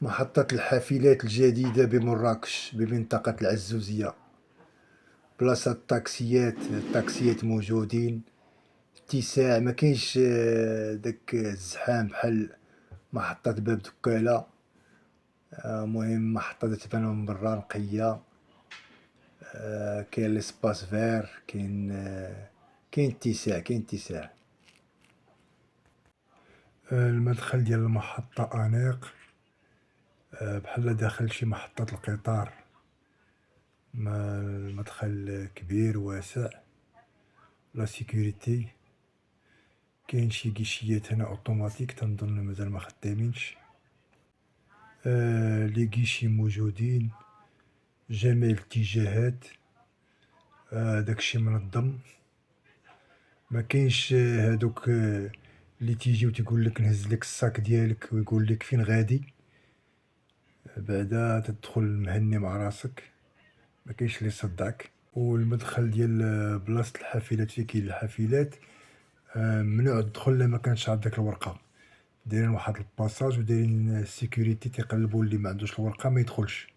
محطة الحافلات الجديدة بمراكش بمنطقة العزوزية. بلاصة الطاكسيات موجودين، اتساع مكاينش داك الزحام بحال محطة باب دكالة. مهم محطة تبان من برا نقية. كاين ليسباس فير، كاين اتساع. المدخل ديال المحطة أنيق، بحال داخل شي محطة القطار. المدخل كبير واسع، لا سيكوريتي. كاين شي كيشيات هنا اوتوماتيك تنظن مازال ما خدامينش. لي كيشي موجودين جميع الاتجاهات. داكشي منظم، ما كاينش هادوك اللي تيجي وتقول لك نهز لك الصاك ديالك ويقول لك فين غادي، بعدا تدخل مهني مع راسك، ما كاينش اللي يصدعك. والمدخل ديال بلاصة الحافلات فين كاين الحافلات ممنوع الدخول الا ما كانش عندك الورقة. دايرين واحد الباساج ودايرين السيكوريتي تيقلبوا اللي ما عندوش الورقة ما يدخلش.